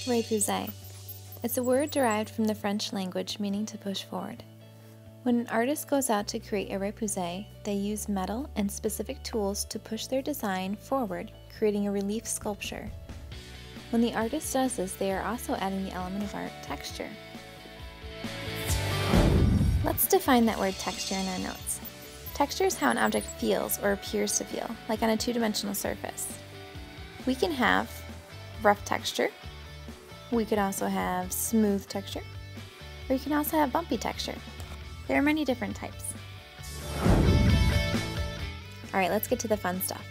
Repousse. It's a word derived from the French language meaning to push forward. When an artist goes out to create a repousse, they use metal and specific tools to push their design forward, creating a relief sculpture. When the artist does this, they are also adding the element of art, texture. Let's define that word texture in our notes. Texture is how an object feels or appears to feel, like on a two-dimensional surface. We can have rough texture. We could also have smooth texture, or you can also have bumpy texture. There are many different types. Alright, let's get to the fun stuff.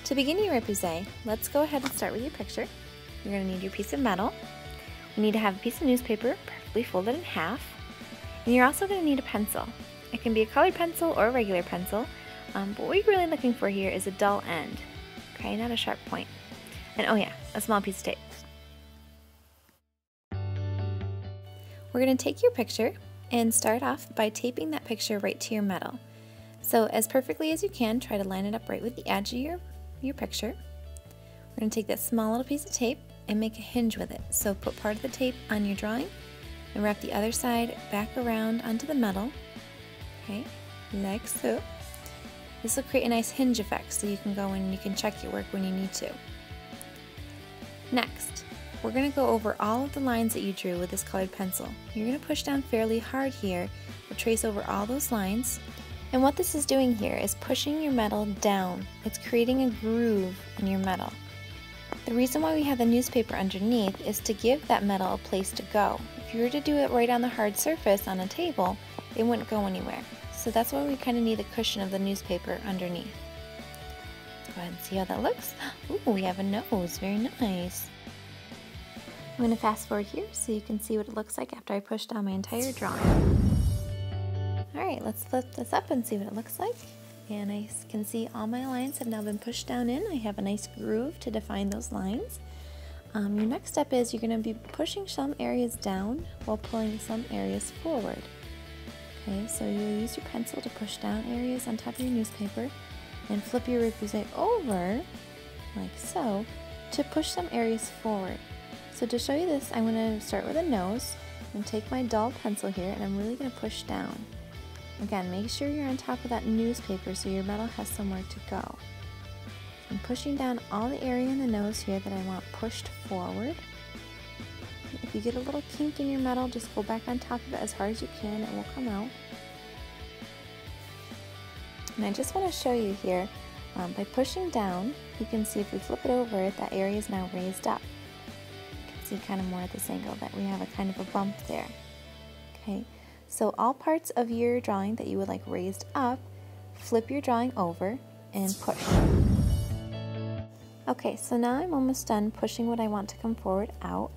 To begin your repousse, let's go ahead and start with your picture. You're going to need your piece of metal. You need to have a piece of newspaper, preferably folded in half. And you're also going to need a pencil. It can be a colored pencil or a regular pencil, but what you're really looking for here is a dull end, okay, not a sharp point. And oh yeah, a small piece of tape. We're going to take your picture and start off by taping that picture right to your metal. So as perfectly as you can, try to line it up right with the edge of your picture. We're going to take that small little piece of tape and make a hinge with it. So put part of the tape on your drawing and wrap the other side back around onto the metal, okay, like so. This will create a nice hinge effect so you can go and you can check your work when you need to. Next, we're going to go over all of the lines that you drew with this colored pencil. You're going to push down fairly hard here, but trace over all those lines. And what this is doing here is pushing your metal down. It's creating a groove in your metal. The reason why we have the newspaper underneath is to give that metal a place to go. If you were to do it right on the hard surface on a table, it wouldn't go anywhere. So that's why we kind of need the cushion of the newspaper underneath. Let's go ahead and see how that looks. Ooh, we have a nose, very nice. I'm going to fast forward here so you can see what it looks like after I push down my entire drawing. Alright, let's flip this up and see what it looks like. And I can see all my lines have now been pushed down in. I have a nice groove to define those lines. Your next step is you're going to be pushing some areas down while pulling some areas forward. Okay, so you'll use your pencil to push down areas on top of your newspaper and flip your repousse over, like so, to push some areas forward. So to show you this, I'm going to start with a nose and take my dull pencil here and I'm really going to push down. Again, make sure you're on top of that newspaper so your metal has somewhere to go. I'm pushing down all the area in the nose here that I want pushed forward. If you get a little kink in your metal, just go back on top of it as hard as you can, it will come out. And I just want to show you here, by pushing down, you can see if we flip it over, that area is now raised up. You can see kind of more at this angle that we have a kind of a bump there. Okay. So all parts of your drawing that you would like raised up, flip your drawing over and push. Okay, so now I'm almost done pushing what I want to come forward out.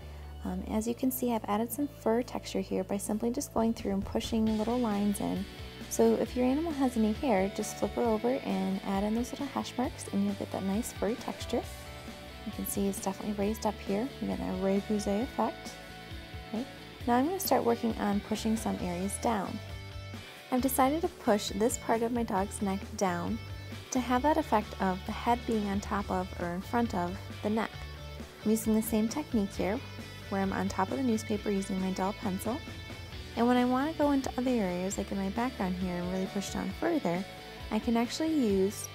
As you can see, I've added some fur texture here by simply just going through and pushing little lines in. So if your animal has any hair, just flip her over and add in those little hash marks and you'll get that nice furry texture. You can see it's definitely raised up here. You get that repousse effect. Okay. Now I'm going to start working on pushing some areas down. I've decided to push this part of my dog's neck down to have that effect of the head being on top of or in front of the neck. I'm using the same technique here where I'm on top of the newspaper using my dull pencil. And when I want to go into other areas, like in my background here, and really push down further, I can actually use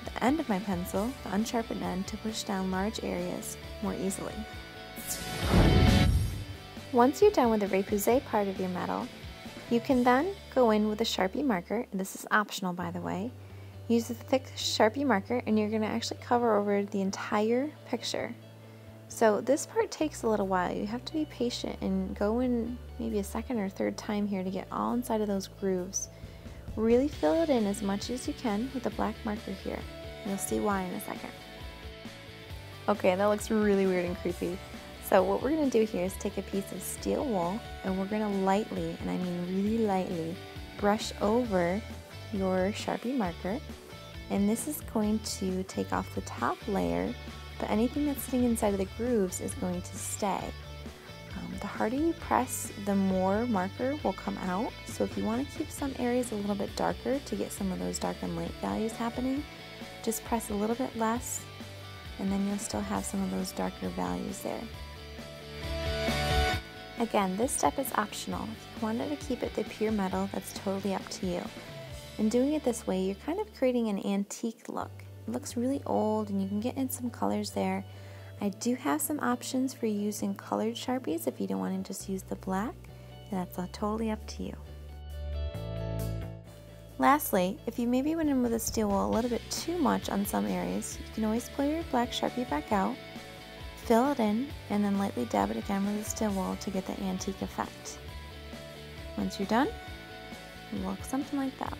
the end of my pencil, the unsharpened end, to push down large areas more easily. Once you're done with the repousse part of your metal, you can then go in with a Sharpie marker, and this is optional by the way. Use a thick Sharpie marker and you're going to actually cover over the entire picture. So this part takes a little while. You have to be patient and go in maybe a second or third time here to get all inside of those grooves. Really fill it in as much as you can with the black marker here. You'll see why in a second. Okay, that looks really weird and creepy. So what we're going to do here is take a piece of steel wool and we're going to lightly, and I mean really lightly, brush over your Sharpie marker. And this is going to take off the top layer, but anything that's sitting inside of the grooves is going to stay. The harder you press, the more marker will come out. So if you want to keep some areas a little bit darker to get some of those dark and light values happening, just press a little bit less and then you'll still have some of those darker values there. Again, this step is optional. If you wanted to keep it the pure metal, that's totally up to you. And doing it this way, you're kind of creating an antique look. It looks really old and you can get in some colors there. I do have some options for using colored Sharpies if you don't want to just use the black. That's totally up to you. Lastly, if you maybe went in with a steel wool a little bit too much on some areas, you can always pull your black Sharpie back out, fill it in, and then lightly dab it again with a steel wool to get the antique effect. Once you're done, it will look something like that.